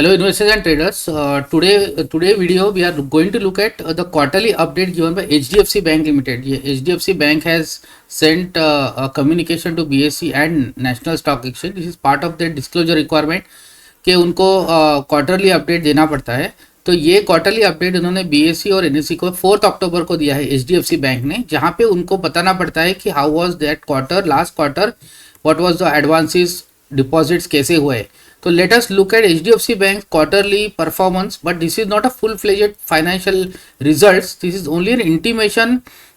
Hello investors and traders. Today video we are going to look at the quarterly update given by HDFC Bank Limited. HDFC Bank has sent a communication to BSE and National Stock Exchange. This is part of their disclosure requirement कि उनको quarterly update देना पड़ता है. तो ये quarterly update उन्होंने BSE और NSE को 4 अक्टूबर को दिया है HDFC बैंक ने, जहाँ पे उनको बताना पड़ता है कि how was that quarter, last quarter, what was the advances, deposits कैसे हुए. So let us look at HDFC Bank's quarterly performance, but this is not a full-fledged financial results. This is only an intimation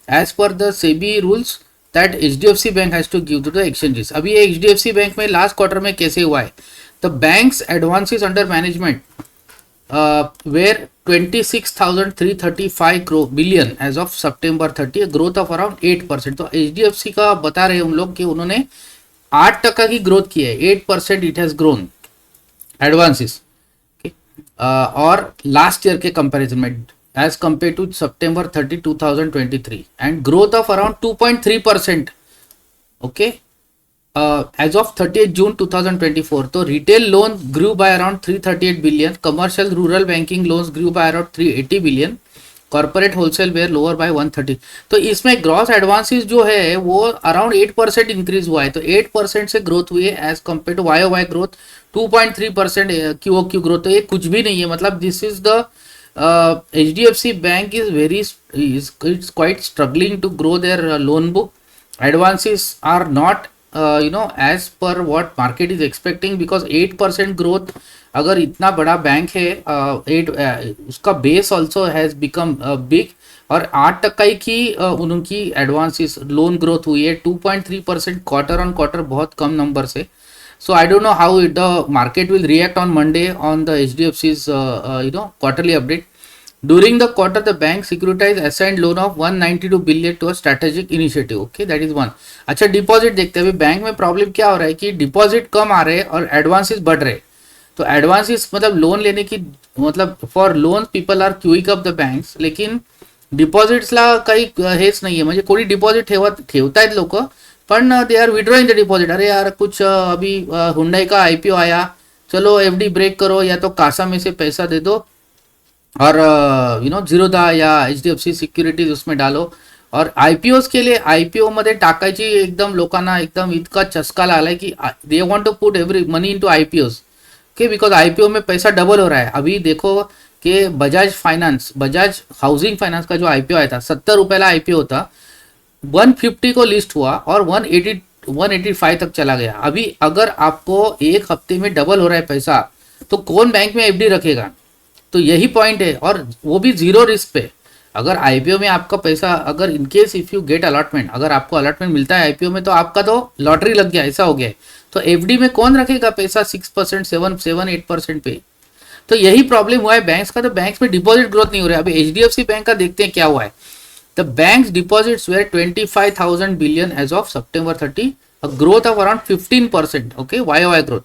as per the SEBI rules that HDFC Bank has to give to the exchanges. अभी ये HDFC Bank में last quarter में कैसे हुआ है? The bank's advances under management were 26,335 billion as of September 30, growth of around 8%. तो HDFC का बता रहे हैं हम लोग कि उन्होंने 8% की ग्रोथ की है. 8% इट हैज ग्रोन एडवांसेस और लास्ट ईयर के कंपैरिजन में as compared to September 30, 2023 and growth of around 2.3%. Okay, as of 30 June 2024. तो retail loan grew by around 338 billion, commercial rural banking loans grew by around 380 billion, corporate wholesale were lower by 130. तो इसमें gross advances जो है वो around 8% increase हुआ है. तो 8% से ग्रोथ हुई है as compared to Y growth 2.3% QOQ growth. तो ये कुछ भी नहीं है. मतलब this is the HDFC bank is very it's quite struggling to grow their loan book. Advances are not as per what market is expecting, because 8% growth अगर इतना बड़ा बैंक है, उसका base also has become big, और 8% की उनकी advances loan growth हुई है. 2.3% क्वार्टर ऑन क्वार्टर बहुत कम नंबर से. So I don't know how the market will react on Monday on the HDFC's quarterly update. During the quarter, the bank securitized assigned loan of 192 billion to a strategic initiative. Okay, that is one. अच्छा, deposit देखते हैं. Bank में problem क्या हो रहा है कि deposit कम आ रहे हैं और एडवांसेस बढ़ रहे. तो एडवांसेस मतलब लोन लेने की, मतलब for loan people are queueing up the banks, लेकिन डिपॉझिट्सला काही हेच नाही आहे. म्हणजे कोणी डिपॉझिट ठेवतायत लोक, पण they are withdrawing the deposit. अरे यार कुछ अभी हुंडई का IPO आया, चलो FD ब्रेक करो, या तो कासा में से पैसा दे दो और झिरोदा या HDFC सिक्युरिटीज उसमें डालो. और IPOs के लिए IPO मध्ये टाकायची एकदम लोकांना एकदम इतका चस्का लागलाय की they want to put every money into IPOs. Okay, because IPO में पैसा डबल हो रहा है. अभी देखो कि बजाज हाउसिंग फाइनेंस का जो IPO आया था, 70 रुपयाला IPO होता, 150 को लिस्ट हुआ और 185 तक चला गया. अभी अगर आपको एक हफ्ते में डबल हो रहा है पैसा, तो कौन बैंक में FD रखेगा? तो यही पॉइंट है, और वो भी जीरो रिस्क पे. अगर IPO में आपका पैसा, अगर in case if you get allotment, अगर आपको अलॉटमेंट मिलता है IPO में, तो आपका तो लॉटरी लग गया, ऐसा हो गया. तो FD में कौन रखेगा पैसा 6%, 7-8% पे? तो यही प्रॉब्लम हुआ है बैंक्स का. तो बैंक्स में डिपॉजिट ग्रोथ नहीं हो रहा है. अभी HDFC बैंक का देखते हैं क्या हुआ है. The banks deposits were 25,000 billion as of September 30, a growth of around 15%. Okay, YOY growth.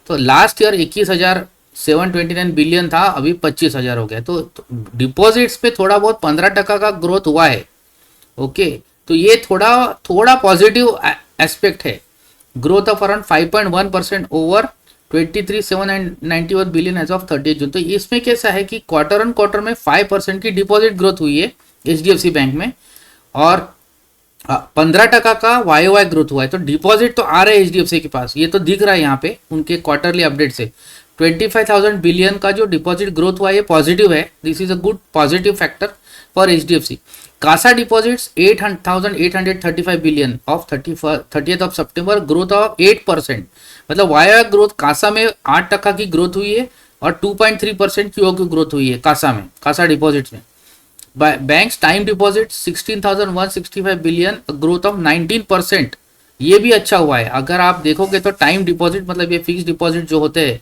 तो लास्ट ईयर 21,729 बिलियन था, अभी 25,000 हो गया. तो डिपॉजिट्स पे थोड़ा बहुत 15% का ग्रोथ हुआ है. ओके, तो ये थोड़ा पॉजिटिव एस्पेक्ट है. Growth of around 5.1% over 23,791 billion as of 30 June. तो इसमें कैसा है कि क्वार्टर ऑन क्वार्टर में 5% की डिपॉजिट ग्रोथ हुई है HDFC बैंक में, और 15% का YOY ग्रोथ हुआ है. तो डिपॉजिट तो आ रहे हैं HDFC के पास, ये तो दिख रहा है यहाँ पे उनके क्वार्टरली अपडेट से. 25,000 बिलियन का जो डिपॉजिट ग्रोथ हुआ है ये पॉजिटिव है. This is a good positive factor for HDFC. CASA deposits 8,835 billion of 30th of September, growth of 8%. मतलब YOY ग्रोथ कासा में 8% की ग्रोथ हुई है और 2.3% QOQ ग्रोथ हुई है कासा में, कासा डिपॉजिट्स में. Banks time deposit 16,165 billion, growth of 19%. ये भी अच्छा हुआ है. अगर आप देखोगे तो टाइम डिपॉजिट, मतलब ये फिक्स डिपॉजिट जो होते हैं,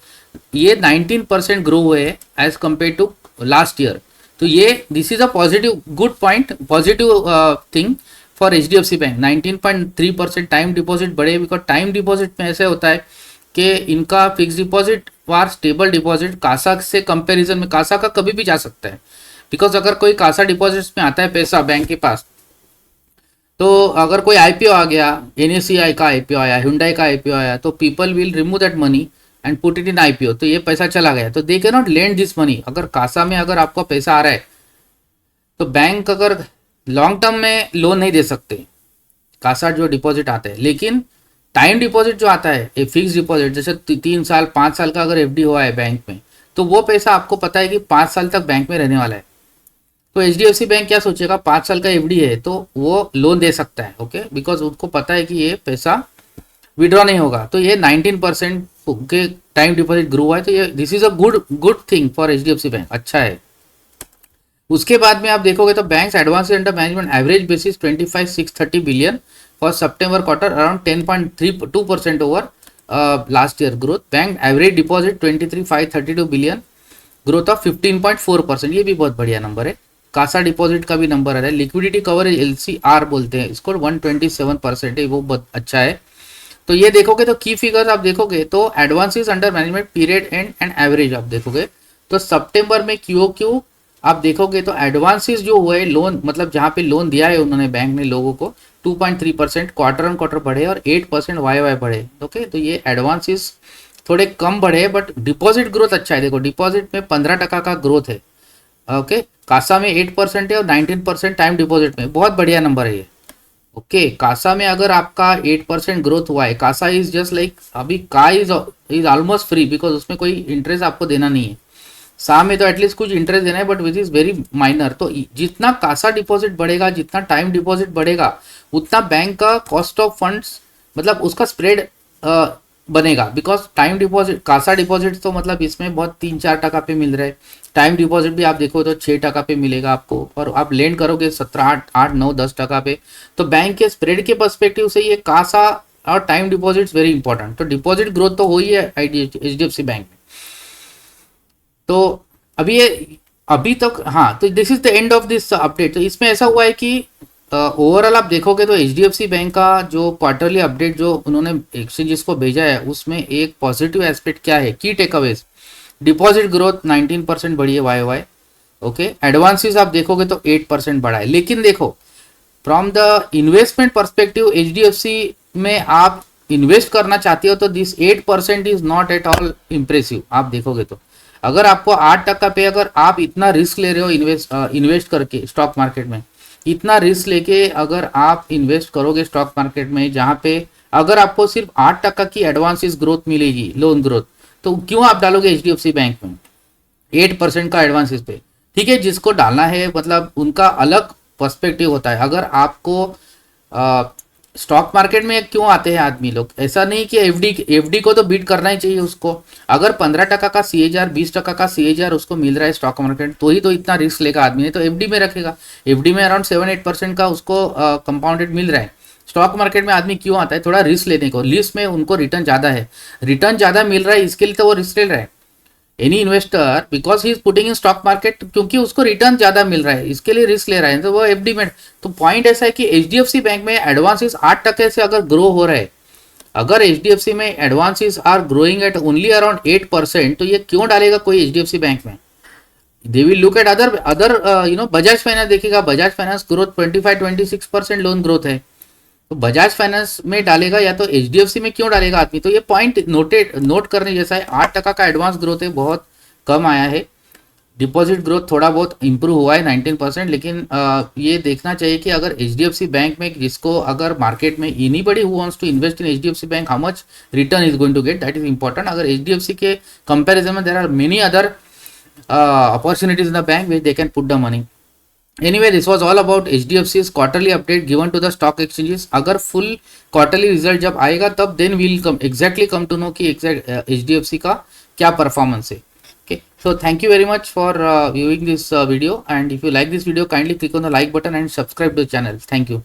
ये 19% ग्रो हुए हैं as compared to last year. तो ये this is a positive good point, positive thing for HDFC bank. 19.3% time deposit बढ़े, बिकॉज टाइम डिपॉजिट में ऐसे होता है कि इनका fix deposit or stable deposit CASA से कंपैरिजन में, कासा का कभी भी जा सकता है. बिकॉज अगर कोई कासा डिपॉजिट्स में आता है पैसा बैंक के पास, तो अगर कोई IPO आ गया, NSE का IPO आया, हुंडई का IPO आया, तो people will remove that money and put it in IPO, तो ये पैसा चला गया, तो they can not lend this money. अगर कासा में अगर आपका पैसा आ रहा है तो बैंक अगर लॉन्ग टर्म में लोन नहीं दे सकते, कासा जो डिपॉजिट आता है, लेकिन टाइम डिपॉजिट जो आता है, एक फिक्स डिपॉजिट, जैसे 3 साल 5 साल का अगर एफडी हुआ है बैंक में, तो वो पैसा आपको पता है कि 5 साल तक बैंक में रहने वाला है। तो एचडीएफसी बैंक क्या सोचेगा, 5 साल का एफडी है तो वो लोन दे सकता है, ओके, बिकॉज उनको पता है कि ये पैसा विड्रॉ नहीं होगा। तो ये 19% के टाइम डिपॉजिट ग्रो हुआ है, तो ये this is a good thing for HDFC bank, अच्छा है। उसके बाद में आप देखोगे तो banks advances under management average basis 25,630 billion for September quarter, around 10.32% over last year growth. Bank average deposit 23,532 billion, growth of 15.4%, ये भी बहुत बढ़िया नंबर है। कासा डिपॉजिट का भी नंबर है। लिक्विडिटी कवरेज LCR बोलते हैं इसको, 127% है, वो बहुत अच्छा है। तो ये देखोगे तो की फिगर्स आप देखोगे तो advances under management period and average आप देखोगे तो सितंबर में QOQ आप देखोगे तो एडवांसेस जो हुए लोन, मतलब जहाँ पे लोन दिया है उन्होंने बैंक ने लोगों को, 2.3% क्वार्टर ऑन क्वार्टर बढ़े और 8% YOY बढ़े, ओके। तो ये एडवांसेस थोड़े कम बढ़े, बट डिपॉजिट ग्रोथ अच्छा है। देखो डिपॉजिट में 15% का ग्रोथ है, ओके। कासा में 8% है और 19% टाइम डिपॉजिट में, बहुत बढ़िया नंबर है ये, ओके। कासा में अगर आपका 8% ग्रोथ हुआ है, कासा इज जस्ट लाइक, अभी का इज ऑलमोस्ट फ्री, बिकॉज उसमें कोई इंटरेस्ट आपको देना नहीं है। सा में तो एटलीस्ट कुछ इंटरेस्ट देना है, but which is very minor. तो जितना कासा डिपॉजिट बढ़ेगा, जितना टाइम डिपॉजिट बढ़ेगा, उतना बैंक का कॉस्ट ऑफ फंड्स, मतलब उसका स्प्रेड बनेगा, because time deposit, Kasa deposit तो मतलब इसमें बहुत 3-4% पे मिल रहा है, टाइम डिपॉजिट भी आप देखो तो 6% पे मिलेगा आपको, और आप लेंड करोगे 17, 8, 9, 10% पे। तो बैंक के स्प्रेड के पर्सपेक्टिव से ये कासा और टाइम डिपॉजिट वेरी इंपॉर्टेंट। तो डिपॉजिट ग्रोथ तो हो ही है HDFC बैंक में। तो अभी तक, हाँ, तो this is the end of this update. तो इसमें ऐसा हुआ है कि ओवरऑल आप देखोगे तो HDFC बैंक का जो क्वार्टरली अपडेट जो उन्होंने एक्सचेंजेस को भेजा है, उसमें एक पॉजिटिव एस्पेक्ट क्या है, की टेकअवेज, डिपॉजिट ग्रोथ 19% बढ़ी है YOY, ओके। एडवांसेस आप देखोगे तो 8% बढ़ा है। लेकिन देखो from the investment perspective, HDFC में आप इन्वेस्ट करना चाहते हो तो this 8% is not at all impressive. आप देखोगे तो अगर आपको 8% पे, अगर आप इतना रिस्क ले रहे हो इन्वेस्ट करके स्टॉक मार्केट में, इतना रिस्क लेके अगर आप इन्वेस्ट करोगे स्टॉक मार्केट में, जहाँ पे अगर आपको सिर्फ 8% की एडवांसेस ग्रोथ मिलेगी, लोन ग्रोथ, तो क्यों आप डालोगे HDFC बैंक में 8% का एडवांसेस पे? ठीक है, जिसको डालना है मतलब उनका अलग पर्सपेक्टिव होता है। अगर आपको स्टॉक मार्केट में क्यों आते हैं आदमी लोग, ऐसा नहीं कि एफडी को तो बीट करना ही चाहिए उसको। अगर 15% का CAGR, 20% का CAGR उसको मिल रहा है स्टॉक मार्केट, तो ही तो इतना रिस्क लेगा आदमी, ने तो एफडी में रखेगा। एफडी में अराउंड 7-8% का उसको कंपाउंडेड मिल रहा है। स्टॉक मार्केट में आदमी क्यों आता है, थोड़ा रिस्क लेने को, लिस्ट में उनको रिटर्न ज़्यादा है, रिटर्न ज़्यादा मिल रहा है, इसके लिए तो वो रिस्क ले रहा है। Any investor because he is putting in stock market, क्योंकि उसको रिटर्न ज्यादा मिल रहा है, इसके लिए रिस्क ले रहा है, तो वो एफडी में। तो पॉइंट ऐसा है कि HDFC बैंक में एडवांसेस 8% से अगर ग्रो हो रहे हैं, अगर HDFC में advances are growing at only around 8%, तो ये क्यों डालेगा कोई HDFC बैंक में? They will look at other Bajaj finance देखेगा, Bajaj finance growth 25-26% loan growth है, तो बजाज फाइनेंस में डालेगा या तो HDFC में क्यों डालेगा आदमी? तो ये पॉइंट नोट करने जैसा है। 8% का एडवांस ग्रोथ है, बहुत कम आया है। डिपॉजिट ग्रोथ थोड़ा बहुत इंप्रूव हुआ है 19%, लेकिन ये देखना चाहिए कि अगर HDFC बैंक में, जिसको अगर मार्केट में anybody who wants to invest in HDFC bank, how much return is going to get, that is important. अगर HDFC के कंपेरिजन में there are many other opportunities in the bank which they can put the money. Anyway, this was all about HDFC's quarterly update given to the stock exchanges. अगर full quarterly result जब आएगा तब then we'll come to know कि exact HDFC का क्या performance है. Okay, so thank you very much for viewing this video, and if you like this video, kindly click on the like button and subscribe to the channel. Thank you.